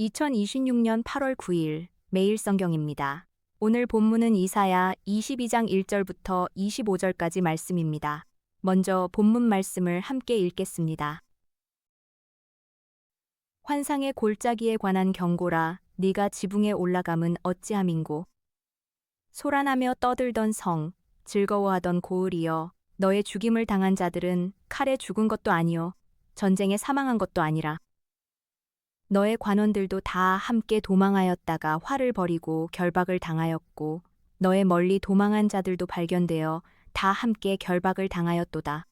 2026년 8월 9일 매일 성경입니다. 오늘 본문은 이사야 22장 1절부터 25절까지 말씀입니다. 먼저 본문 말씀을 함께 읽겠습니다. 환상의 골짜기에 관한 경고라. 네가 지붕에 올라감은 어찌함인고. 소란하며 떠들던 성, 즐거워하던 고을이여, 너의 죽임을 당한 자들은 칼에 죽은 것도 아니요 전쟁에 사망한 것도 아니라. 너의 관원들도 다 함께 도망하였다가 화를 벌이고 결박을 당하였고, 너의 멀리 도망한 자들도 발견되어 다 함께 결박을 당하였도다.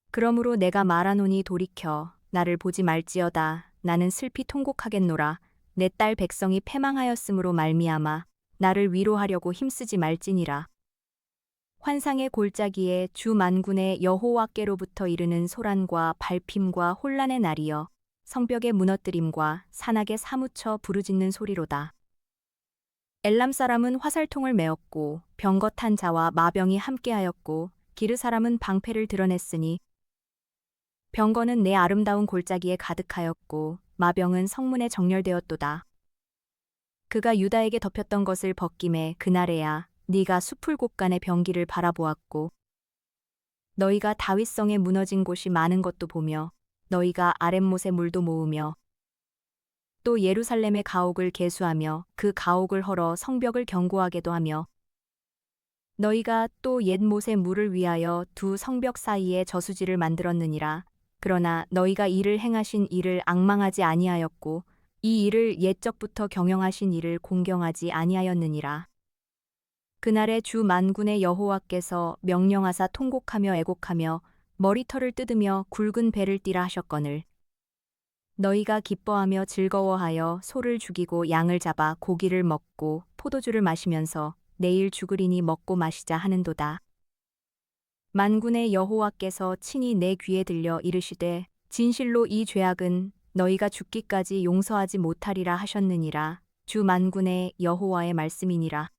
그러므로 내가 말하노니 돌이켜 나를 보지 말지어다. 나는 슬피 통곡하겠노라. 내 딸 백성이 패망하였으므로 말미암아 나를 위로하려고 힘쓰지 말지니라. 환상의 골짜기에 주 만군의 여호와께로부터 이르는 소란과 발핌과 혼란의 날이여, 성벽의 무너뜨림과 산악에 사무쳐 부르짖는 소리로다. 엘람 사람은 화살통을 메었고 병거 탄 자와 마병이 함께하였고, 기르 사람은 방패를 드러냈으니 병거는 내 아름다운 골짜기에 가득하였고 마병은 성문에 정렬되었도다. 그가 유다에게 덮였던 것을 벗김에 그날에야 네가 숲을 곳간의 병기를 바라보았고, 너희가 다윗성에 무너진 곳이 많은 것도 보며 너희가 아랫못의 물도 모으며 또 예루살렘의 가옥을 계수하며 그 가옥을 헐어 성벽을 견고하게도 하며, 너희가 또 옛못의 물을 위하여 두 성벽 사이에 저수지를 만들었느니라. 그러나 너희가 이를 행하신 이를 앙망하지 아니하였고 이 일을 옛적부터 경영하신 이를 공경하지 아니하였느니라. 그날에 주 만군의 여호와께서 명령하사 통곡하며 애곡하며 머리털을 뜯으며 굵은 배를 띠라 하셨거늘, 너희가 기뻐하며 즐거워하여 소를 죽이고 양을 잡아 고기를 먹고 포도주를 마시면서 내일 죽으리니 먹고 마시자 하는도다. 만군의 여호와께서 친히 내 귀에 들려 이르시되, 진실로 이 죄악은 너희가 죽기까지 용서하지 못하리라 하셨느니라. 주 만군의 여호와의 말씀이니라.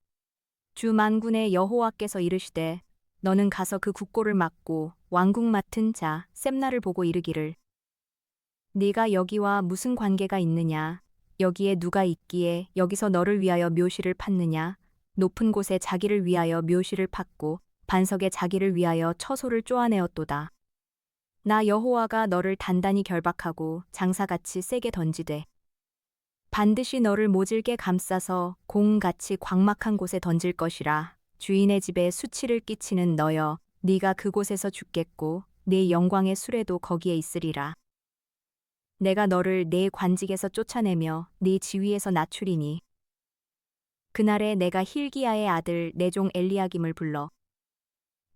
주 만군의 여호와께서 이르시되, 너는 가서 그 국고를 막고 왕궁 맡은 자 셈나를 보고 이르기를, 네가 여기와 무슨 관계가 있느냐? 여기에 누가 있기에 여기서 너를 위하여 묘시를 팠느냐? 높은 곳에 자기를 위하여 묘시를 팠고 반석에 자기를 위하여 처소를 쪼아내었도다. 나 여호와가 너를 단단히 결박하고 장사같이 세게 던지되 반드시 너를 모질게 감싸서 공같이 광막한 곳에 던질 것이라. 주인의 집에 수치를 끼치는 너여, 네가 그곳에서 죽겠고 네 영광의 수레도 거기에 있으리라. 내가 너를 네 관직에서 쫓아내며 네 지위에서 낮추리니, 그날에 내가 힐기야의 아들 내 종 엘리야김을 불러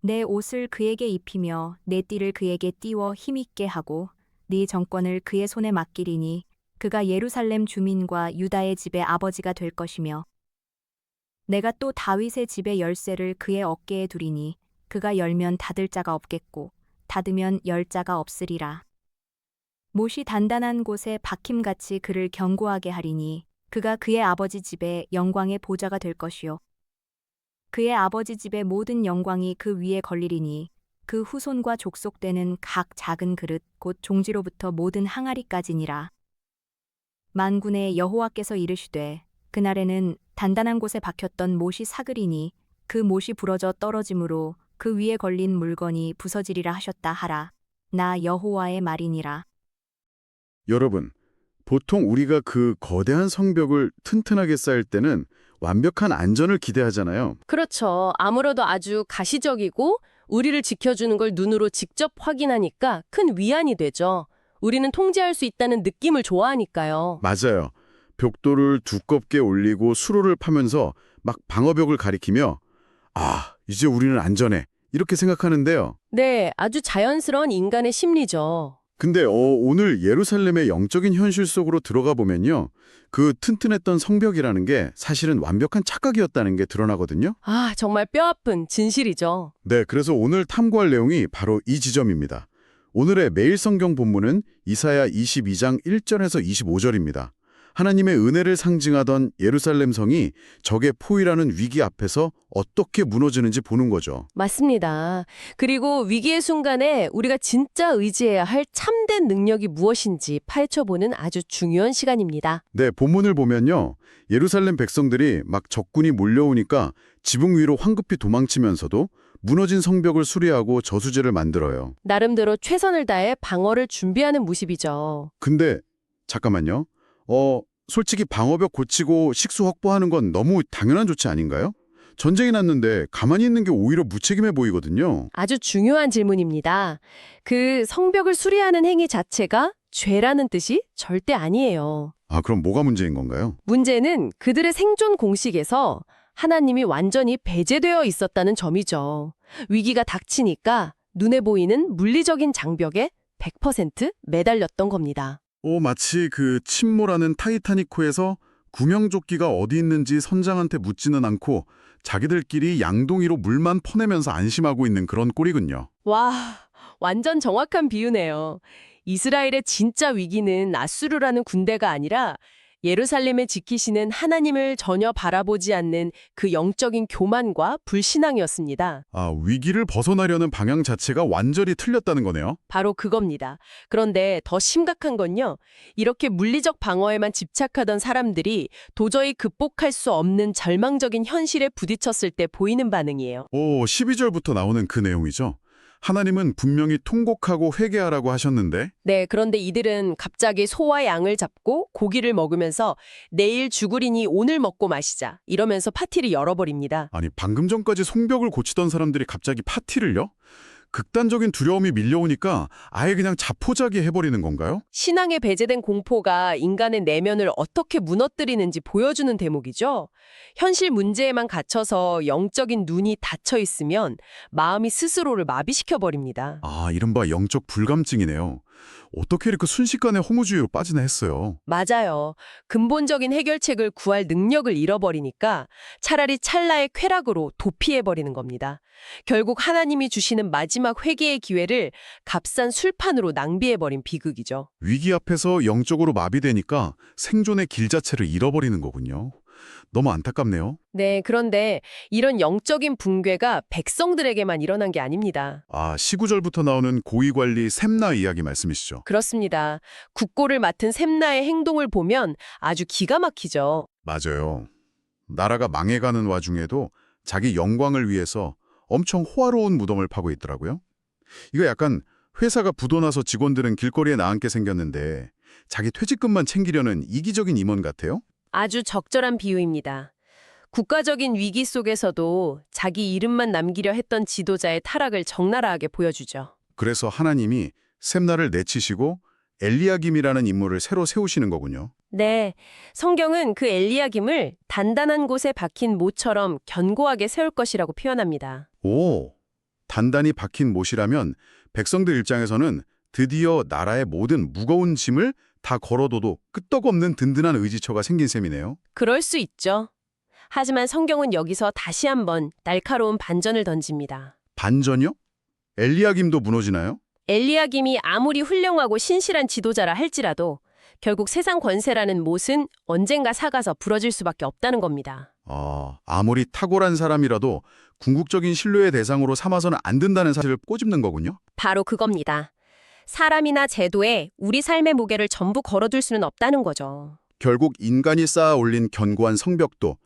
내 옷을 그에게 입히며 내 띠를 그에게 띄워 힘있게 하고 네 정권을 그의 손에 맡기리니, 그가 예루살렘 주민과 유다의 집의 아버지가 될 것이며, 내가 또 다윗의 집의 열쇠를 그의 어깨에 두리니 그가 열면 닫을 자가 없겠고 닫으면 열 자가 없으리라. 못이 단단한 곳에 박힘같이 그를 견고하게 하리니 그가 그의 아버지 집의 영광의 보좌가 될 것이요 그의 아버지 집의 모든 영광이 그 위에 걸리리니, 그 후손과 족속되는 각 작은 그릇 곧 종지로부터 모든 항아리까지니라. 만군의 여호와께서 이르시되, 그날에는 단단한 곳에 박혔던 못이 사그리니 그 못이 부러져 떨어짐으로 그 위에 걸린 물건이 부서지리라 하셨다 하라. 나 여호와의 말이니라. 여러분, 보통 우리가 그 거대한 성벽을 튼튼하게 쌓을 때는 완벽한 안전을 기대하잖아요. 그렇죠. 아무래도 아주 가시적이고 우리를 지켜주는 걸 눈으로 직접 확인하니까 큰 위안이 되죠. 우리는 통제할 수 있다는 느낌을 좋아하니까요. 맞아요. 벽돌을 두껍게 올리고 수로를 파면서 막 방어벽을 가리키며 아, 이제 우리는 안전해. 이렇게 생각하는데요. 네, 아주 자연스러운 인간의 심리죠. 근데 오늘 예루살렘의 영적인 현실 속으로 들어가 보면요. 그 튼튼했던 성벽이라는 게 사실은 완벽한 착각이었다는 게 드러나거든요. 아, 정말 뼈아픈 진실이죠. 네, 그래서 오늘 탐구할 내용이 바로 이 지점입니다. 오늘의 매일 성경 본문은 이사야 22장 1절에서 25절입니다. 하나님의 은혜를 상징하던 예루살렘 성이 적의 포위라는 위기 앞에서 어떻게 무너지는지 보는 거죠. 맞습니다. 그리고 위기의 순간에 우리가 진짜 의지해야 할 참된 능력이 무엇인지 파헤쳐보는 아주 중요한 시간입니다. 네, 본문을 보면요. 예루살렘 백성들이 막 적군이 몰려오니까 지붕 위로 황급히 도망치면서도 무너진 성벽을 수리하고 저수지를 만들어요. 나름대로 최선을 다해 방어를 준비하는 모습이죠. 근데 잠깐만요. 솔직히 방어벽 고치고 식수 확보하는 건 너무 당연한 조치 아닌가요? 전쟁이 났는데 가만히 있는 게 오히려 무책임해 보이거든요. 아주 중요한 질문입니다. 그 성벽을 수리하는 행위 자체가 죄라는 뜻이 절대 아니에요. 아, 그럼 뭐가 문제인 건가요? 문제는 그들의 생존 공식에서 하나님이 완전히 배제되어 있었다는 점이죠. 위기가 닥치니까 눈에 보이는 물리적인 장벽에 100% 매달렸던 겁니다. 마치 그 침몰하는 타이타닉호에서 구명조끼가 어디 있는지 선장한테 묻지는 않고 자기들끼리 양동이로 물만 퍼내면서 안심하고 있는 그런 꼴이군요. 와, 완전 정확한 비유네요. 이스라엘의 진짜 위기는 아수르라는 군대가 아니라 예루살렘을 지키시는 하나님을 전혀 바라보지 않는 그 영적인 교만과 불신앙이었습니다. 아, 위기를 벗어나려는 방향 자체가 완전히 틀렸다는 거네요. 바로 그겁니다. 그런데 더 심각한 건요. 이렇게 물리적 방어에만 집착하던 사람들이 도저히 극복할 수 없는 절망적인 현실에 부딪혔을 때 보이는 반응이에요. 12절부터 나오는 그 내용이죠. 하나님은 분명히 통곡하고 회개하라고 하셨는데 네, 그런데 이들은 갑자기 소와 양을 잡고 고기를 먹으면서 내일 죽으리니 오늘 먹고 마시자 이러면서 파티를 열어버립니다. 아니 방금 전까지 성벽을 고치던 사람들이 갑자기 파티를요? 극단적인 두려움이 밀려오니까 아예 그냥 자포자기 해버리는 건가요? 신앙에 배제된 공포가 인간의 내면을 어떻게 무너뜨리는지 보여주는 대목이죠. 현실 문제에만 갇혀서 영적인 눈이 닫혀 있으면 마음이 스스로를 마비시켜버립니다. 아, 이른바 영적 불감증이네요. 어떻게 이렇게 순식간에 허무주의로 빠지나 했어요. 맞아요. 근본적인 해결책을 구할 능력을 잃어버리니까 차라리 찰나의 쾌락으로 도피해버리는 겁니다. 결국 하나님이 주시는 마지막 회개의 기회를 값싼 술판으로 낭비해버린 비극이죠. 위기 앞에서 영적으로 마비되니까 생존의 길 자체를 잃어버리는 거군요. 너무 안타깝네요. 네, 그런데 이런 영적인 붕괴가 백성들에게만 일어난 게 아닙니다. 아, 19절부터 나오는 고위관리 셈나 이야기 말씀이시죠? 그렇습니다. 국고를 맡은 셈나의 행동을 보면 아주 기가 막히죠. 맞아요. 나라가 망해가는 와중에도 자기 영광을 위해서 엄청 호화로운 무덤을 파고 있더라고요. 이거 약간 회사가 부도나서 직원들은 길거리에 나앉게 생겼는데 자기 퇴직금만 챙기려는 이기적인 임원 같아요? 아주 적절한 비유입니다. 국가적인 위기 속에서도 자기 이름만 남기려 했던 지도자의 타락을 적나라하게 보여주죠. 그래서 하나님이 셈나를 내치시고 엘리야김이라는 인물을 새로 세우시는 거군요. 네, 성경은 그 엘리야김을 단단한 곳에 박힌 모처럼 견고하게 세울 것이라고 표현합니다. 오, 단단히 박힌 못이라면 백성들 입장에서는 드디어 나라의 모든 무거운 짐을 다 걸어둬도 끄떡없는 든든한 의지처가 생긴 셈이네요. 그럴 수 있죠. 하지만 성경은 여기서 다시 한번 날카로운 반전을 던집니다. 반전이요? 엘리야김도 무너지나요? 엘리야김이 아무리 훌륭하고 신실한 지도자라 할지라도 결국 세상 권세라는 못은 언젠가 사가서 부러질 수밖에 없다는 겁니다. 아무리 탁월한 사람이라도 궁극적인 신뢰의 대상으로 삼아서는 안 된다는 사실을 꼬집는 거군요. 바로 그겁니다. 사람이나 제도에 우리 삶의 무게를 전부 걸어둘 수는 없다는 거죠. 결국 인간이 쌓아 올린 견고한 성벽도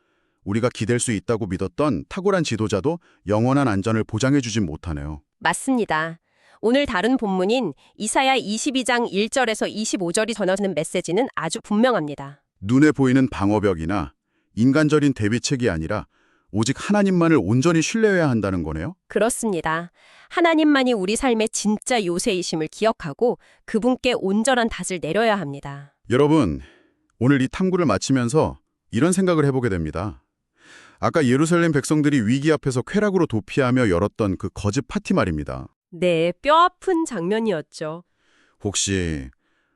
우리가 기댈 수 있다고 믿었던 탁월한 지도자도 영원한 안전을 보장해주진 못하네요. 맞습니다. 오늘 다룬 본문인 이사야 22장 1절에서 25절이 전하는 메시지는 아주 분명합니다. 눈에 보이는 방어벽이나 인간적인 대비책이 아니라 오직 하나님만을 온전히 신뢰해야 한다는 거네요. 그렇습니다. 하나님만이 우리 삶의 진짜 요새이심을 기억하고 그분께 온전한 닷을 내려야 합니다. 여러분, 오늘 이 탐구를 마치면서 이런 생각을 해보게 됩니다. 아까 예루살렘 백성들이 위기 앞에서 쾌락으로 도피하며 열었던 그 거짓 파티 말입니다. 네, 뼈아픈 장면이었죠. 혹시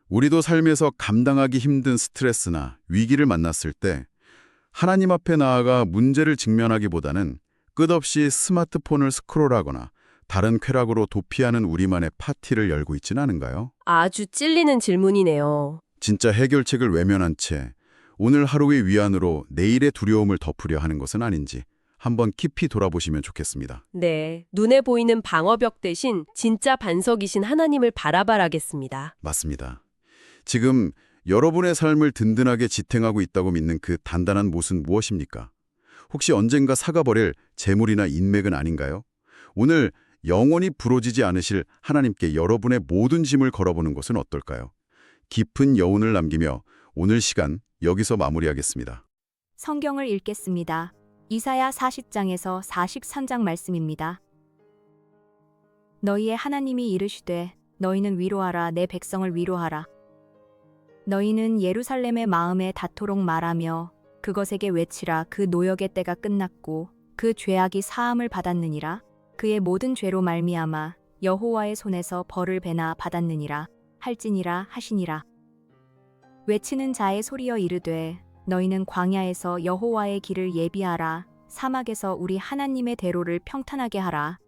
우리도 삶에서 감당하기 힘든 스트레스나 위기를 만났을 때 하나님 앞에 나아가 문제를 직면하기보다는 끝없이 스마트폰을 스크롤하거나 다른 쾌락으로 도피하는 우리만의 파티를 열고 있지는 않은가요? 아주 찔리는 질문이네요. 진짜 해결책을 외면한 채 오늘 하루의 위안으로 내일의 두려움을 덮으려 하는 것은 아닌지 한번 깊이 돌아보시면 좋겠습니다. 네, 눈에 보이는 방어벽 대신 진짜 반석이신 하나님을 바라봐라겠습니다. 맞습니다. 지금 여러분의 삶을 든든하게 지탱하고 있다고 믿는 그 단단한 못은 무엇입니까? 혹시 언젠가 사가버릴 재물이나 인맥은 아닌가요? 오늘 영원히 부러지지 않으실 하나님께 여러분의 모든 짐을 걸어보는 것은 어떨까요? 깊은 여운을 남기며 오늘 시간 여기서 마무리하겠습니다. 성경을 읽겠습니다. 이사야 40장에서 43장 말씀입니다. 너희의 하나님이 이르시되 너희는 위로하라 내 백성을 위로하라. 너희는 예루살렘의 마음에 닿도록 말하며 그것에게 외치라 그 노역의 때가 끝났고 그 죄악이 사함을 받았느니라. 그의 모든 죄로 말미암아 여호와의 손에서 벌을 배나 받았느니라 할지니라 하시니라. 외치는 자의 소리여 이르되 너희는 광야에서 여호와의 길을 예비하라. 사막에서 우리 하나님의 대로를 평탄하게 하라.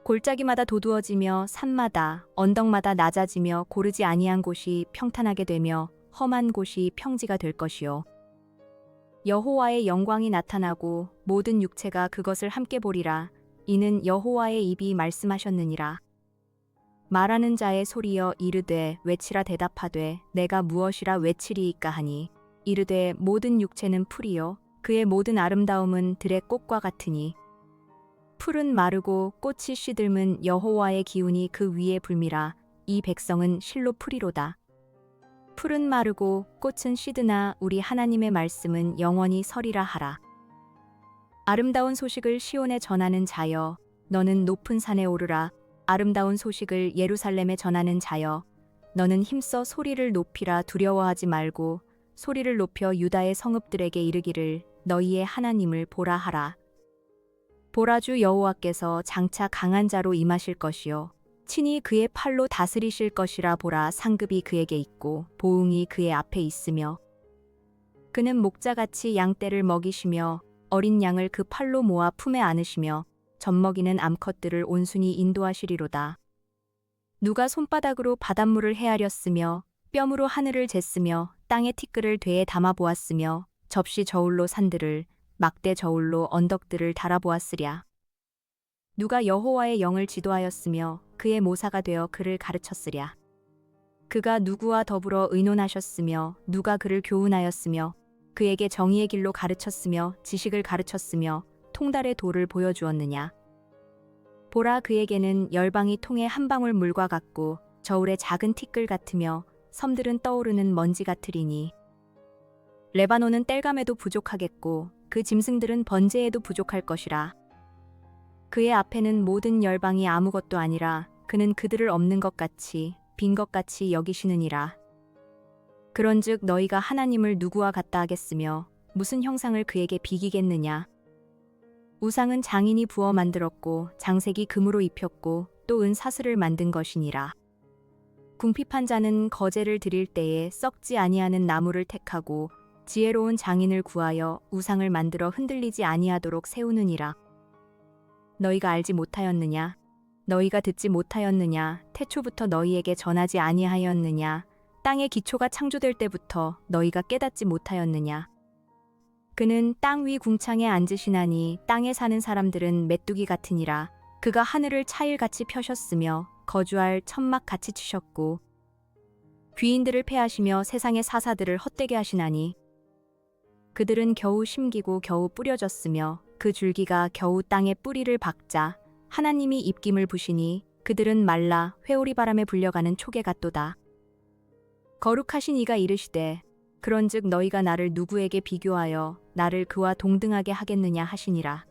골짜기마다 도두어지며 산마다 언덕마다 낮아지며 고르지 아니한 곳이 평탄하게 되며 험한 곳이 평지가 될 것이요. 여호와의 영광이 나타나고 모든 육체가 그것을 함께 보리라. 이는 여호와의 입이 말씀하셨느니라. 말하는 자의 소리여 이르되 외치라 대답하되 내가 무엇이라 외치리이까 하니 이르되 모든 육체는 풀이요 그의 모든 아름다움은 들의 꽃과 같으니 풀은 마르고 꽃이 시들면 여호와의 기운이 그 위에 불미라. 이 백성은 실로 풀이로다. 풀은 마르고 꽃은 시드나 우리 하나님의 말씀은 영원히 서리라 하라. 아름다운 소식을 시온에 전하는 자여 너는 높은 산에 오르라. 아름다운 소식을 예루살렘에 전하는 자여 너는 힘써 소리를 높이라. 두려워하지 말고 소리를 높여 유다의 성읍들에게 이르기를 너희의 하나님을 보라 하라. 보라 주 여호와께서 장차 강한 자로 임하실 것이요 친히 그의 팔로 다스리실 것이라. 보라 상급이 그에게 있고 보응이 그의 앞에 있으며 그는 목자같이 양떼를 먹이시며 어린 양을 그 팔로 모아 품에 안으시며 젖먹이는 암컷들을 온순히 인도하시리로다. 누가 손바닥으로 바닷물을 헤아렸으며 뼘으로 하늘을 쟀으며 땅의 티끌을 되에 담아 보았으며 접시 저울로 산들을 막대 저울로 언덕들을 달아보았으랴. 누가 여호와의 영을 지도하였으며 그의 모사가 되어 그를 가르쳤으랴. 그가 누구와 더불어 의논하셨으며 누가 그를 교훈하였으며 그에게 정의의 길로 가르쳤으며 지식을 가르쳤으며 통달의 도를 보여주었느냐. 보라 그에게는 열방이 통에 한 방울 물과 같고 저울의 작은 티끌 같으며 섬들은 떠오르는 먼지 같으리니 레바논은 땔감에도 부족하겠고 그 짐승들은 번제에도 부족할 것이라. 그의 앞에는 모든 열방이 아무것도 아니라 그는 그들을 없는 것 같이 빈 것 같이 여기시느니라. 그런즉 너희가 하나님을 누구와 같다 하겠으며 무슨 형상을 그에게 비기겠느냐. 우상은 장인이 부어 만들었고 장색이 금으로 입혔고 또 은 사슬을 만든 것이니라. 궁핍한 자는 거제를 드릴 때에 썩지 아니하는 나무를 택하고 지혜로운 장인을 구하여 우상을 만들어 흔들리지 아니하도록 세우느니라. 너희가 알지 못하였느냐? 너희가 듣지 못하였느냐? 태초부터 너희에게 전하지 아니하였느냐? 땅의 기초가 창조될 때부터 너희가 깨닫지 못하였느냐? 그는 땅 위 궁창에 앉으시나니 땅에 사는 사람들은 메뚜기 같으니라. 그가 하늘을 차일같이 펴셨으며 거주할 천막 같이 치셨고 귀인들을 패하시며 세상의 사사들을 헛되게 하시나니 그들은 겨우 심기고 겨우 뿌려졌으며 그 줄기가 겨우 땅에 뿌리를 박자 하나님이 입김을 부시니 그들은 말라 회오리 바람에 불려가는 초계 같도다. 거룩하신 이가 이르시되 그런즉 너희가 나를 누구에게 비교하여 나를 그와 동등하게 하겠느냐 하시니라.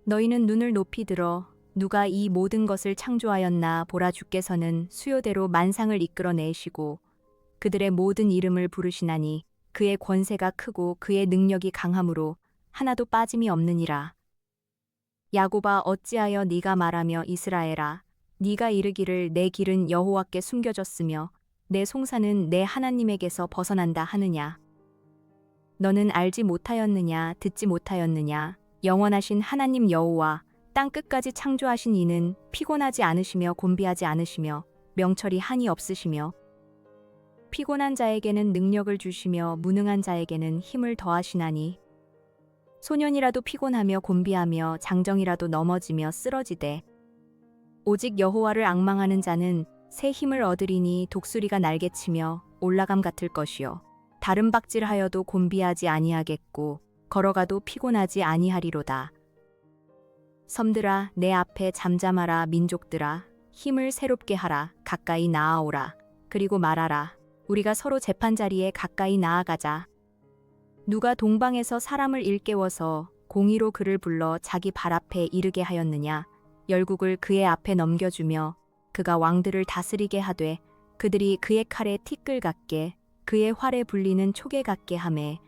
너희는 눈을 높이 들어 누가 이 모든 것을 창조하였나 보라. 주께서는 수요대로 만상을 이끌어내시고 그들의 모든 이름을 부르시나니 그의 권세가 크고 그의 능력이 강함으로 하나도 빠짐이 없느니라. 야곱아 어찌하여 네가 말하며 이스라엘아 네가 이르기를 내 길은 여호와께 숨겨졌으며 내 송사는 내 하나님에게서 벗어난다 하느냐. 너는 알지 못하였느냐 듣지 못하였느냐. 영원하신 하나님 여호와 땅 끝까지 창조하신 이는 피곤하지 않으시며 곤비하지 않으시며 명철이 한이 없으시며 피곤한 자에게는 능력을 주시며 무능한 자에게는 힘을 더하시나니 소년이라도 피곤하며 곤비하며 장정이라도 넘어지며 쓰러지되 오직 여호와를 앙망하는 자는 새 힘을 얻으리니 독수리가 날개치며 올라감 같을 것이요 다른 박질하여도 곤비하지 아니하겠고 걸어가도 피곤하지 아니하리로다. 섬들아 내 앞에 잠잠하라. 민족들아 힘을 새롭게 하라. 가까이 나아오라. 그리고 말하라. 우리가 서로 재판자리에 가까이 나아가자. 누가 동방에서 사람을 일깨워서 공의로 그를 불러 자기 발 앞에 이르게 하였느냐. 열국을 그의 앞에 넘겨주며 그가 왕들을 다스리게 하되 그들이 그의 칼에 티끌 같게 그의 활에 불리는 촉에 같게 하매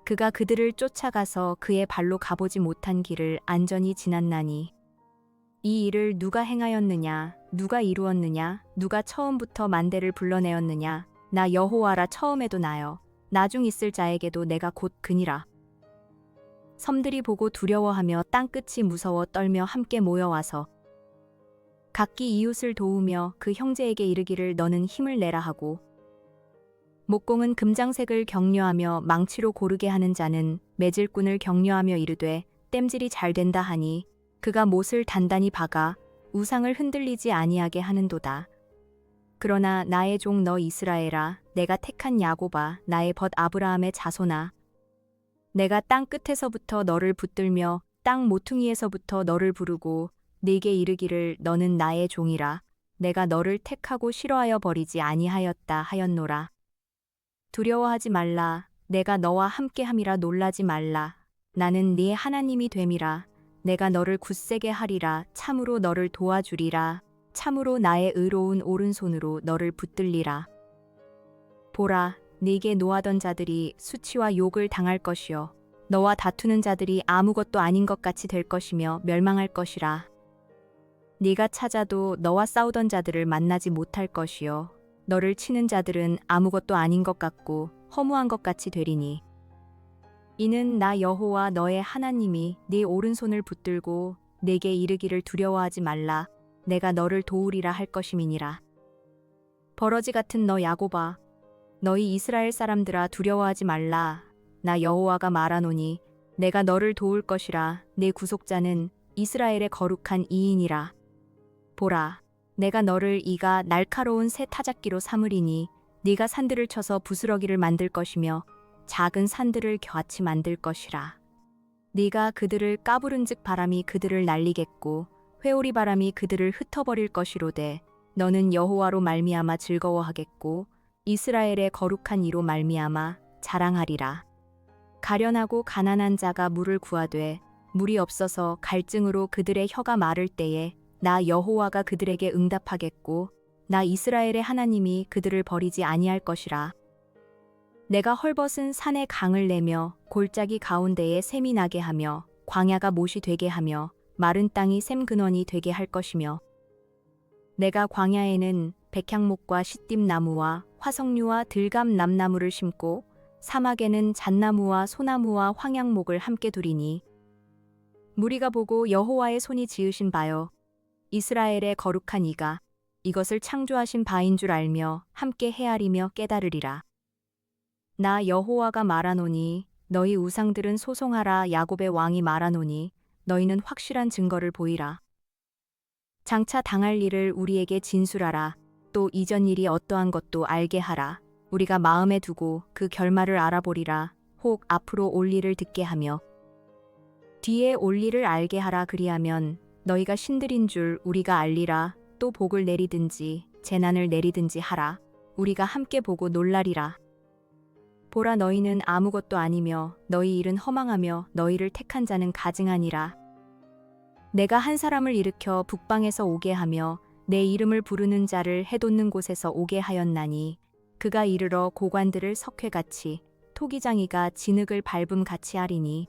그가 그들을 쫓아가서 그의 발로 가보지 못한 길을 안전히 지났나니 이 일을 누가 행하였느냐 누가 이루었느냐 누가 처음부터 만대를 불러내었느냐 나 여호와라. 처음에도 나여 나중 있을 자에게도 내가 곧 그니라. 섬들이 보고 두려워하며 땅끝이 무서워 떨며 함께 모여와서 각기 이웃을 도우며 그 형제에게 이르기를 너는 힘을 내라 하고 목공은 금장색을 격려하며 망치로 고르게 하는 자는 매질꾼을 격려하며 이르되 땜질이 잘 된다 하니 그가 못을 단단히 박아 우상을 흔들리지 아니하게 하는도다. 그러나 나의 종 너 이스라엘아 내가 택한 야곱아 나의 벗 아브라함의 자손아 내가 땅 끝에서부터 너를 붙들며 땅 모퉁이에서부터 너를 부르고 네게 이르기를 너는 나의 종이라. 내가 너를 택하고 싫어하여 버리지 아니하였다 하였노라. 두려워하지 말라. 내가 너와 함께함이라. 놀라지 말라. 나는 네 하나님이 됨이라. 내가 너를 굳세게 하리라. 참으로 너를 도와주리라. 참으로 나의 의로운 오른손으로 너를 붙들리라. 보라, 네게 노하던 자들이 수치와 욕을 당할 것이요 너와 다투는 자들이 아무것도 아닌 것 같이 될 것이며 멸망할 것이라. 네가 찾아도 너와 싸우던 자들을 만나지 못할 것이요 너를 치는 자들은 아무것도 아닌 것 같고 허무한 것 같이 되리니 이는 나 여호와 너의 하나님이 네 오른손을 붙들고 네게 이르기를 두려워하지 말라. 내가 너를 도우리라 할 것임이니라. 버러지 같은 너 야곱아 너희 이스라엘 사람들아 두려워하지 말라. 나 여호와가 말하노니 내가 너를 도울 것이라. 내 구속자는 이스라엘의 거룩한 이인이라. 보라, 내가 너를 이가 날카로운 새 타작기로 삼으리니 네가 산들을 쳐서 부스러기를 만들 것이며 작은 산들을 겨같이 만들 것이라. 네가 그들을 까부른즉 바람이 그들을 날리겠고 회오리 바람이 그들을 흩어버릴 것이로되 너는 여호와로 말미암아 즐거워하겠고 이스라엘의 거룩한 이로 말미암아 자랑하리라. 가련하고 가난한 자가 물을 구하되 물이 없어서 갈증으로 그들의 혀가 마를 때에 나 여호와가 그들에게 응답하겠고 나 이스라엘의 하나님이 그들을 버리지 아니할 것이라. 내가 헐벗은 산에 강을 내며 골짜기 가운데에 샘이 나게 하며 광야가 못이 되게 하며 마른 땅이 샘 근원이 되게 할 것이며 내가 광야에는 백향목과 시띠나무와 화석류와 들감 남나무를 심고 사막에는 잣나무와 소나무와 황양목을 함께 두리니 무리가 보고 여호와의 손이 지으신 바요 이스라엘의 거룩한 이가 이것을 창조하신 바인 줄 알며 함께 헤아리며 깨달으리라. 나 여호와가 말하노니 너희 우상들은 소송하라. 야곱의 왕이 말하노니 너희는 확실한 증거를 보이라. 장차 당할 일을 우리에게 진술하라. 또 이전 일이 어떠한 것도 알게 하라. 우리가 마음에 두고 그 결말을 알아보리라. 혹 앞으로 올 일을 듣게 하며 뒤에 올 일을 알게 하라. 그리하면 너희가 신들인 줄 우리가 알리라. 또 복을 내리든지 재난을 내리든지 하라. 우리가 함께 보고 놀라리라. 보라, 너희는 아무것도 아니며 너희 일은 허망하며 너희를 택한 자는 가증하니라. 내가 한 사람을 일으켜 북방에서 오게 하며 내 이름을 부르는 자를 해돋는 곳에서 오게 하였나니 그가 이르러 고관들을 석회같이 토기장이가 진흙을 밟음같이 하리니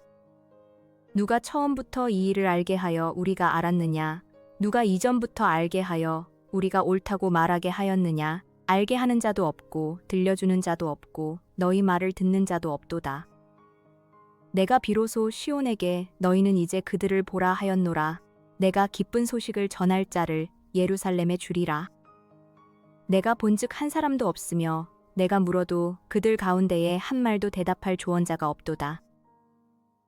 누가 처음부터 이 일을 알게 하여 우리가 알았느냐? 누가 이전부터 알게 하여 우리가 옳다고 말하게 하였느냐? 알게 하는 자도 없고 들려주는 자도 없고 너희 말을 듣는 자도 없도다. 내가 비로소 시온에게 너희는 이제 그들을 보라 하였노라. 내가 기쁜 소식을 전할 자를 예루살렘에 주리라. 내가 본즉 한 사람도 없으며 내가 물어도 그들 가운데에 한 말도 대답할 조언자가 없도다.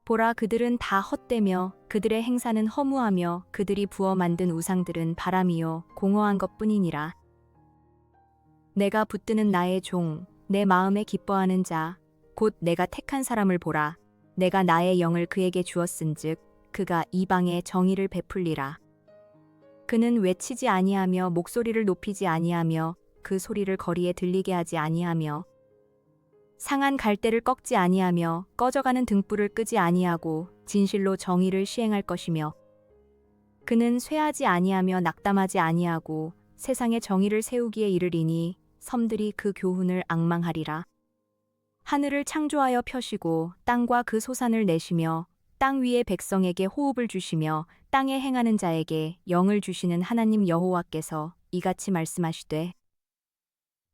보라, 그들은 다 헛되며 그들의 행사는 허무하며 그들이 부어 만든 우상들은 바람이요 공허한 것뿐이니라. 내가 붙드는 나의 종, 내 마음에 기뻐하는 자, 곧 내가 택한 사람을 보라. 내가 나의 영을 그에게 주었은즉 그가 이방에 정의를 베풀리라. 그는 외치지 아니하며 목소리를 높이지 아니하며 그 소리를 거리에 들리게 하지 아니하며 상한 갈대를 꺾지 아니하며 꺼져가는 등불을 끄지 아니하고 진실로 정의를 시행할 것이며 그는 쇠하지 아니하며 낙담하지 아니하고 세상에 정의를 세우기에 이르리니 섬들이 그 교훈을 앙망하리라. 하늘을 창조하여 펴시고 땅과 그 소산을 내시며 땅 위의 백성에게 호흡을 주시며 땅에 행하는 자에게 영을 주시는 하나님 여호와께서 이같이 말씀하시되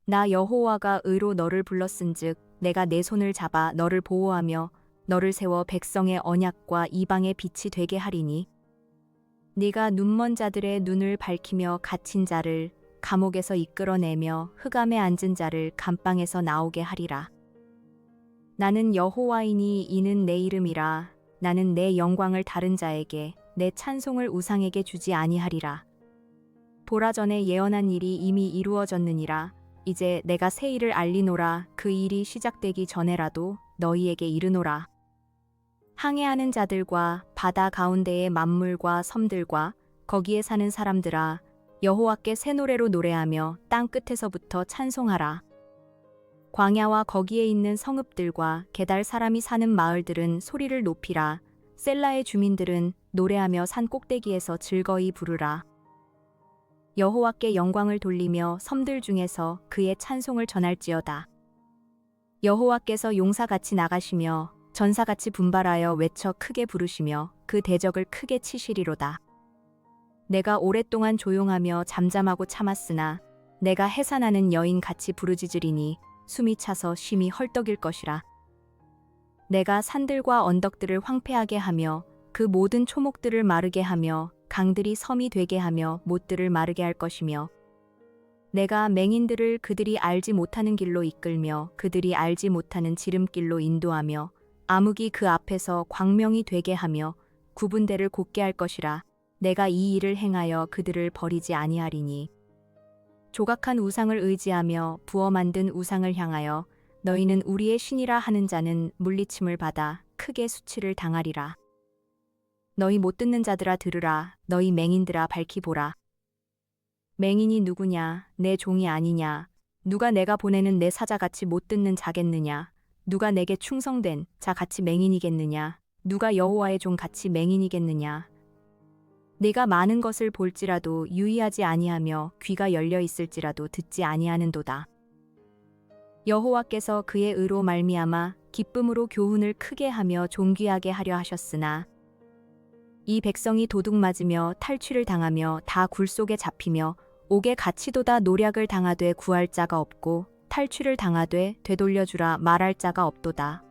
나 여호와가 의로 너를 불렀은즉 내가 내 손을 잡아 너를 보호하며 너를 세워 백성의 언약과 이방의 빛이 되게 하리니 네가 눈먼 자들의 눈을 밝히며 갇힌 자를 감옥에서 이끌어내며 흑암에 앉은 자를 감방에서 나오게 하리라. 나는 여호와이니 이는 내 이름이라. 나는 내 영광을 다른 자에게 내 찬송을 우상에게 주지 아니하리라. 보라, 전에 예언한 일이 이미 이루어졌느니라. 이제 내가 새 일을 알리노라. 그 일이 시작되기 전에라도 너희에게 이르노라. 항해하는 자들과 바다 가운데의 만물과 섬들과 거기에 사는 사람들아, 여호와께 새 노래로 노래하며 땅 끝에서부터 찬송하라. 광야와 거기에 있는 성읍들과 게달 사람이 사는 마을들은 소리를 높이라. 셀라의 주민들은 노래하며 산 꼭대기에서 즐거이 부르라. 여호와께 영광을 돌리며 섬들 중에서 그의 찬송을 전할지어다. 여호와께서 용사같이 나가시며 전사같이 분발하여 외쳐 크게 부르시며 그 대적을 크게 치시리로다. 내가 오랫동안 조용하며 잠잠하고 참았으나 내가 해산하는 여인같이 부르짖으리니 숨이 차서 심히 헐떡일 것이라. 내가 산들과 언덕들을 황폐하게 하며 그 모든 초목들을 마르게 하며 강들이 섬이 되게 하며 못들을 마르게 할 것이며 내가 맹인들을 그들이 알지 못하는 길로 이끌며 그들이 알지 못하는 지름길로 인도하며 암흑이 그 앞에서 광명이 되게 하며 구분대를 곧게 할 것이라. 내가 이 일을 행하여 그들을 버리지 아니하리니 조각한 우상을 의지하며 부어 만든 우상을 향하여 너희는 우리의 신이라 하는 자는 물리침을 받아 크게 수치를 당하리라. 너희 못 듣는 자들아 들으라. 너희 맹인들아 밝히 보라. 맹인이 누구냐? 내 종이 아니냐? 누가 내가 보내는 내 사자같이 못 듣는 자겠느냐? 누가 내게 충성된 자같이 맹인이겠느냐? 누가 여호와의 종같이 맹인이겠느냐? 네가 많은 것을 볼지라도 유의하지 아니하며 귀가 열려 있을지라도 듣지 아니하는도다. 여호와께서 그의 의로 말미암아 기쁨으로 교훈을 크게 하며 존귀하게 하려 하셨으나 이 백성이 도둑 맞으며 탈취를 당하며 다 굴 속에 잡히며 옥에 갇히도다 노략을 당하되 구할 자가 없고 탈취를 당하되 되돌려주라 말할 자가 없도다.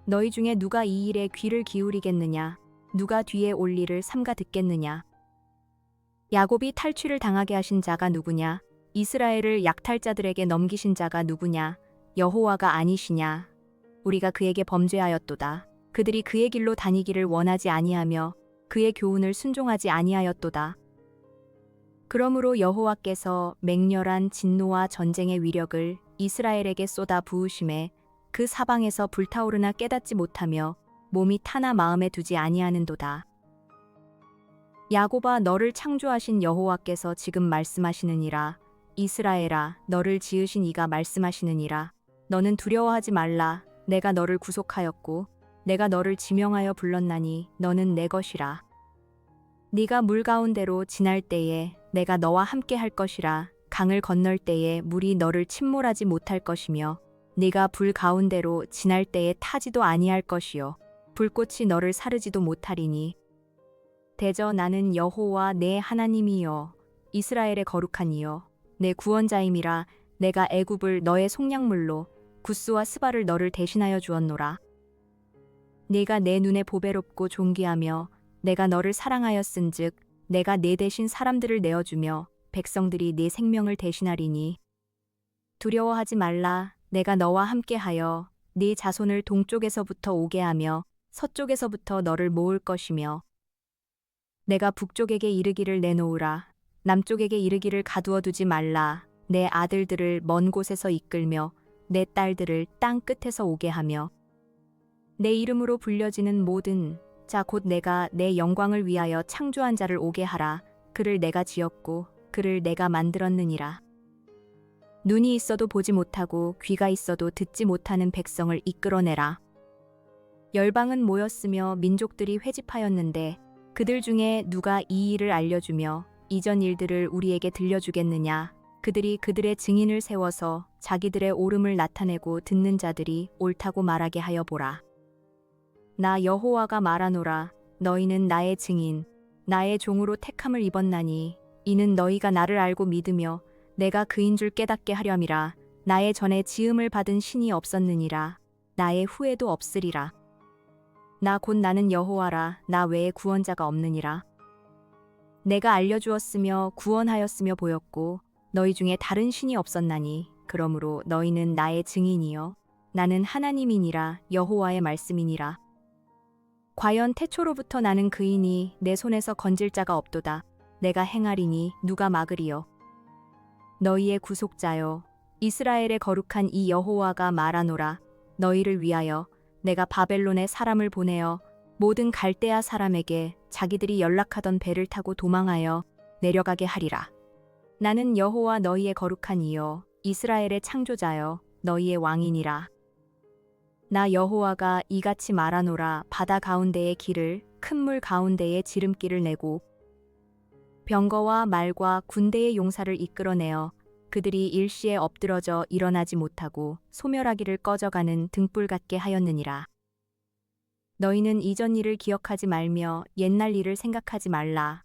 너희 중에 누가 이 일에 귀를 기울이겠느냐? 누가 뒤에 올 일을 삼가 듣겠느냐? 야곱이 탈취를 당하게 하신 자가 누구냐? 이스라엘을 약탈자들에게 넘기신 자가 누구냐? 여호와가 아니시냐? 우리가 그에게 범죄하였도다. 그들이 그의 길로 다니기를 원하지 아니하며 그의 교훈을 순종하지 아니하였도다. 그러므로 여호와께서 맹렬한 진노와 전쟁의 위력을 이스라엘에게 쏟아 부으심에 그 사방에서 불타오르나 깨닫지 못하며 몸이 타나 마음에 두지 아니하는도다. 야곱아, 너를 창조하신 여호와께서 지금 말씀하시느니라. 이스라엘아, 너를 지으신 이가 말씀하시느니라. 너는 두려워하지 말라. 내가 너를 구속하였고 내가 너를 지명하여 불렀나니 너는 내 것이라. 네가 물 가운데로 지날 때에 내가 너와 함께 할 것이라. 강을 건널 때에 물이 너를 침몰하지 못할 것이며 네가 불 가운데로 지날 때에 타지도 아니할 것이요 불꽃이 너를 사르지도 못하리니 대저 나는 여호와 내 하나님이여 이스라엘의 거룩한 이여 내 구원자임이라. 내가 애굽을 너의 속량물로 구스와 스바를 너를 대신하여 주었노라. 네가 내 눈에 보배롭고 존귀하며 내가 너를 사랑하였은즉 내가 네 대신 사람들을 내어주며 백성들이 네 생명을 대신하리니 두려워하지 말라. 내가 너와 함께하여 네 자손을 동쪽에서부터 오게 하며 서쪽에서부터 너를 모을 것이며 내가 북쪽에게 이르기를 내놓으라. 남쪽에게 이르기를 가두어 두지 말라. 내 아들들을 먼 곳에서 이끌며 내 딸들을 땅 끝에서 오게 하며 내 이름으로 불려지는 모든 자 곧 내가 내 영광을 위하여 창조한 자를 오게 하라. 그를 내가 지었고 그를 내가 만들었느니라. 눈이 있어도 보지 못하고 귀가 있어도 듣지 못하는 백성을 이끌어내라. 열방은 모였으며 민족들이 회집하였는데 그들 중에 누가 이 일을 알려주며 이전 일들을 우리에게 들려주겠느냐. 그들이 그들의 증인을 세워서 자기들의 옳음을 나타내고 듣는 자들이 옳다고 말하게 하여 보라. 나 여호와가 말하노라. 너희는 나의 증인, 나의 종으로 택함을 입었나니 이는 너희가 나를 알고 믿으며 내가 그인 줄 깨닫게 하렴이라. 나의 전에 지음을 받은 신이 없었느니라. 나의 후에도 없으리라. 나 곧 나는 여호와라. 나 외에 구원자가 없느니라. 내가 알려주었으며 구원하였으며 보였고 너희 중에 다른 신이 없었나니 그러므로 너희는 나의 증인이요 나는 하나님이니라. 여호와의 말씀이니라. 과연 태초로부터 나는 그이니 내 손에서 건질 자가 없도다. 내가 행하리니 누가 막으리요. 너희의 구속자여 이스라엘의 거룩한 이 여호와가 말하노라. 너희를 위하여 내가 바벨론에 사람을 보내어 모든 갈대아 사람에게 자기들이 연락하던 배를 타고 도망하여 내려가게 하리라. 나는 여호와 너희의 거룩한 이여 이스라엘의 창조자여 너희의 왕이니라. 나 여호와가 이같이 말하노라. 바다 가운데의 길을 큰 물 가운데에 지름길을 내고 병거와 말과 군대의 용사를 이끌어내어 그들이 일시에 엎드러져 일어나지 못하고 소멸하기를 꺼져가는 등불 같게 하였느니라. 너희는 이전 일을 기억하지 말며 옛날 일을 생각하지 말라.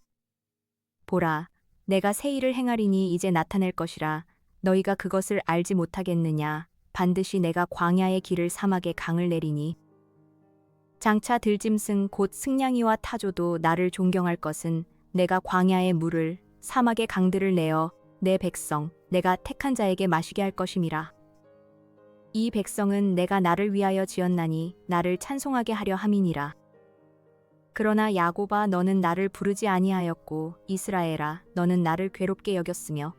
보라, 내가 새 일을 행하리니 이제 나타낼 것이라. 너희가 그것을 알지 못하겠느냐. 반드시 내가 광야의 길을 사막에 강을 내리니 장차 들짐승 곧 승냥이와 타조도 나를 존경할 것은 내가 광야의 물을 사막의 강들을 내어 내 백성 내가 택한 자에게 마시게 할 것임이라. 이 백성은 내가 나를 위하여 지었나니 나를 찬송하게 하려 함이니라. 그러나 야곱아 너는 나를 부르지 아니하였고 이스라엘아 너는 나를 괴롭게 여겼으며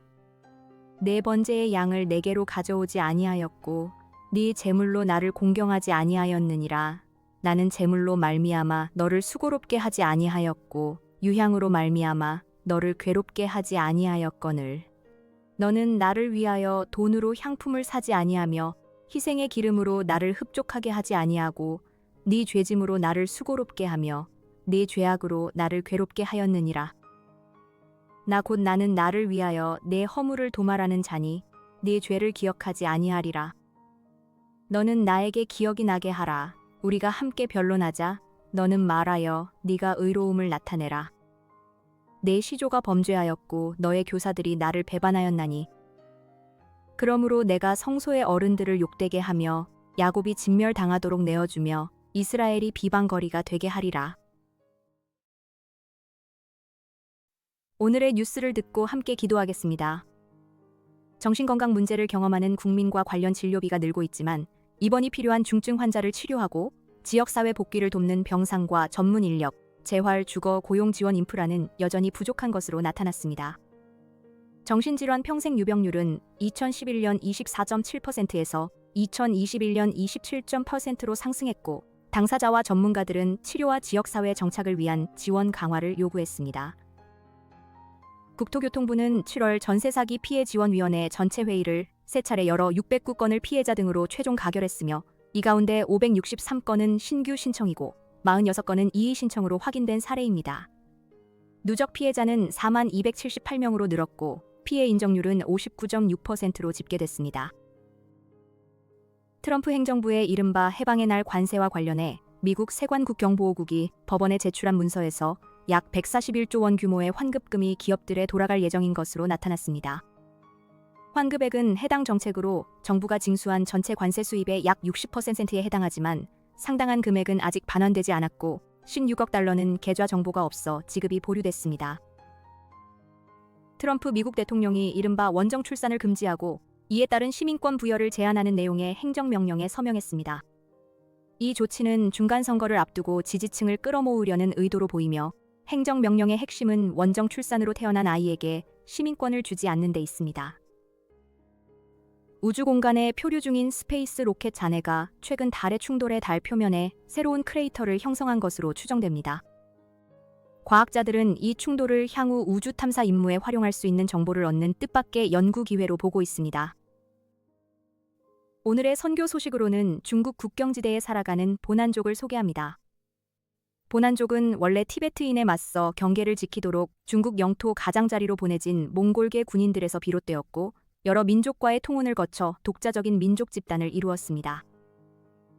네 번째의 양을 내게로 가져오지 아니하였고 네 제물로 나를 공경하지 아니하였느니라. 나는 제물로 말미암아 너를 수고롭게 하지 아니하였고 유향으로 말미암아 너를 괴롭게 하지 아니하였거늘. 너는 나를 위하여 돈으로 향품을 사지 아니하며 희생의 기름으로 나를 흡족하게 하지 아니하고 네 죄짐으로 나를 수고롭게 하며 네 죄악으로 나를 괴롭게 하였느니라. 나 곧 나는 나를 위하여 내 허물을 도말하는 자니 네 죄를 기억하지 아니하리라. 너는 나에게 기억이 나게 하라. 우리가 함께 변론하자. 너는 말하여 네가 의로움을 나타내라. 내 시조가 범죄하였고 너의 교사들이 나를 배반하였나니 그러므로 내가 성소의 어른들을 욕되게 하며 야곱이 진멸당하도록 내어주며 이스라엘이 비방거리가 되게 하리라. 오늘의 뉴스를 듣고 함께 기도하겠습니다. 정신건강 문제를 경험하는 국민과 관련 진료비가 늘고 있지만 입원이 필요한 중증 환자를 치료하고 지역사회 복귀를 돕는 병상과 전문 인력, 재활, 주거, 고용 지원 인프라는 여전히 부족한 것으로 나타났습니다. 정신질환 평생 유병률은 2011년 24.7%에서 2021년 27.%로 상승했고 당사자와 전문가들은 치료와 지역사회 정착을 위한 지원 강화를 요구했습니다. 국토교통부는 7월 전세사기 피해지원위원회 전체 회의를 3차례 열어 609건을 피해자 등으로 최종 가결했으며 이 가운데 563건은 신규 신청이고 46건은 이의 신청으로 확인된 사례입니다. 누적 피해자는 4278명으로 늘었고 피해 인정률은 59.6%로 집계됐습니다. 트럼프 행정부의 이른바 해방의 날 관세와 관련해 미국 세관국경보호국이 법원에 제출한 문서에서 약 141조 원 규모의 환급금이 기업들에 돌아갈 예정인 것으로 나타났습니다. 환급액은 해당 정책으로 정부가 징수한 전체 관세 수입의 약 60%에 해당하지만 상당한 금액은 아직 반환되지 않았고 16억 달러는 계좌 정보가 없어 지급이 보류됐습니다. 트럼프 미국 대통령이 이른바 원정 출산을 금지하고 이에 따른 시민권 부여를 제한하는 내용의 행정명령에 서명했습니다. 이 조치는 중간선거를 앞두고 지지층을 끌어모으려는 의도로 보이며 행정명령의 핵심은 원정 출산으로 태어난 아이에게 시민권을 주지 않는 데 있습니다. 우주공간에 표류 중인 스페이스 로켓 잔해가 최근 달의 충돌해 달 표면에 새로운 크레이터를 형성한 것으로 추정됩니다. 과학자들은 이 충돌을 향후 우주 탐사 임무에 활용할 수 있는 정보를 얻는 뜻밖의 연구 기회로 보고 있습니다. 오늘의 선교 소식으로는 중국 국경지대에 살아가는 보난족을 소개합니다. 보난족은 원래 티베트인에 맞서 경계를 지키도록 중국 영토 가장자리로 보내진 몽골계 군인들에서 비롯되었고 여러 민족과의 통혼을 거쳐 독자적인 민족 집단을 이루었습니다.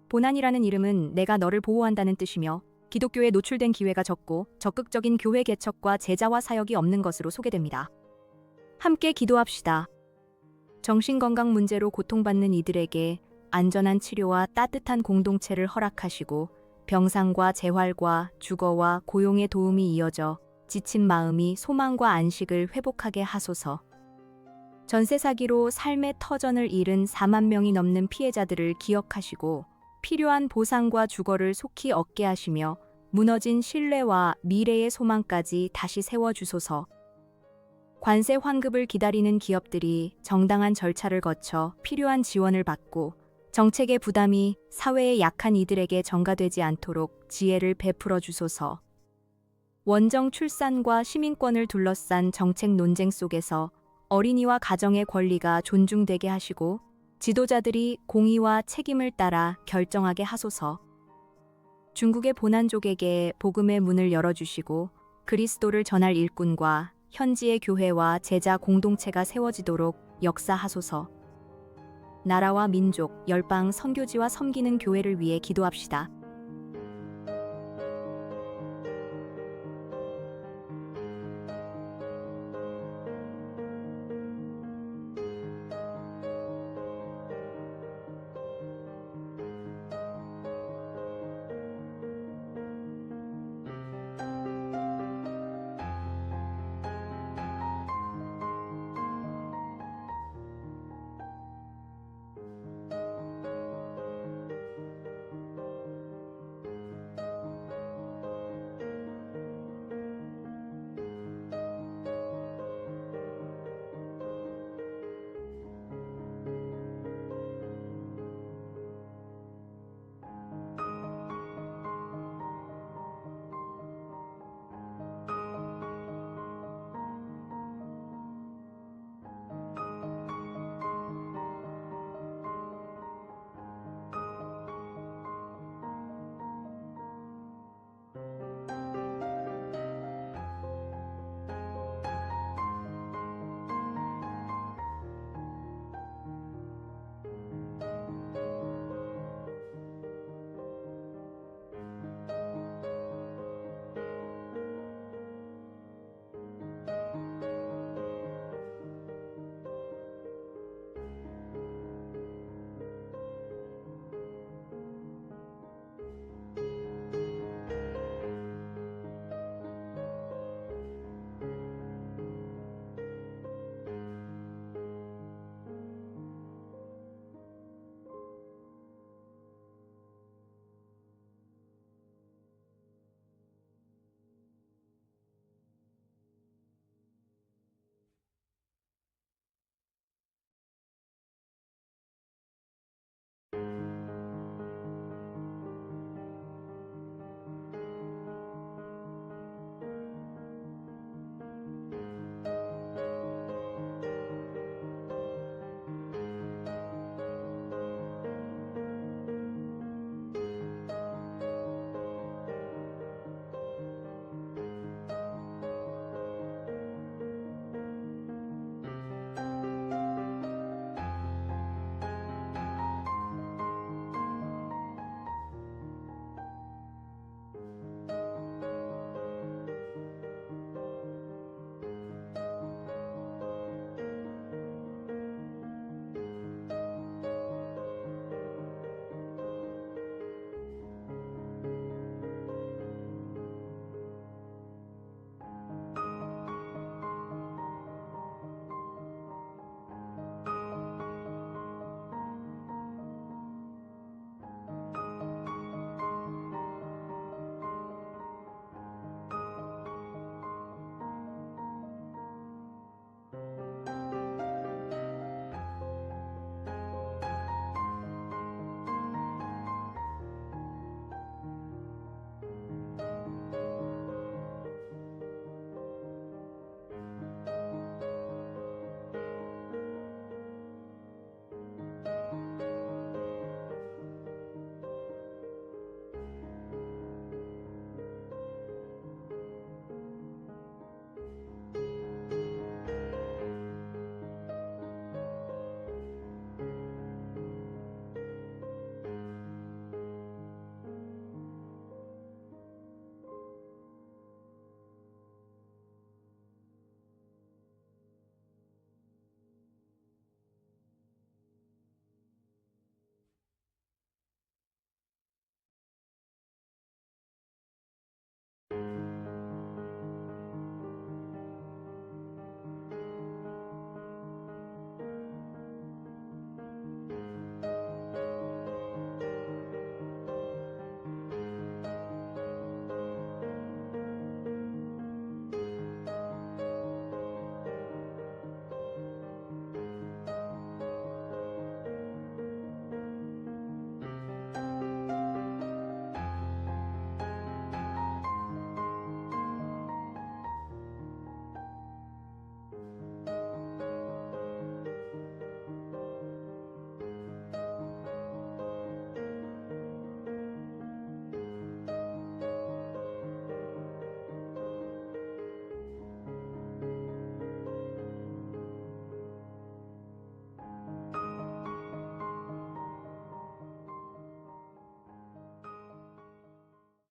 보난이라는 이름은 내가 너를 보호한다는 뜻이며 기독교에 노출된 기회가 적고 적극적인 교회 개척과 제자화 사역이 없는 것으로 소개됩니다. 함께 기도합시다. 정신건강 문제로 고통받는 이들에게 안전한 치료와 따뜻한 공동체를 허락하시고 병상과 재활과 주거와 고용의 도움이 이어져 지친 마음이 소망과 안식을 회복하게 하소서. 전세 사기로 삶의 터전을 잃은 4만 명이 넘는 피해자들을 기억하시고 필요한 보상과 주거를 속히 얻게 하시며 무너진 신뢰와 미래의 소망까지 다시 세워주소서. 관세 환급을 기다리는 기업들이 정당한 절차를 거쳐 필요한 지원을 받고 정책의 부담이 사회의 약한 이들에게 전가되지 않도록 지혜를 베풀어 주소서. 원정 출산과 시민권을 둘러싼 정책 논쟁 속에서 어린이와 가정의 권리가 존중되게 하시고 지도자들이 공의와 책임을 따라 결정하게 하소서. 중국의 보난족에게 복음의 문을 열어주시고 그리스도를 전할 일꾼과 현지의 교회와 제자 공동체가 세워지도록 역사하소서. 나라와 민족, 열방 선교지와 섬기는 교회를 위해 기도합시다.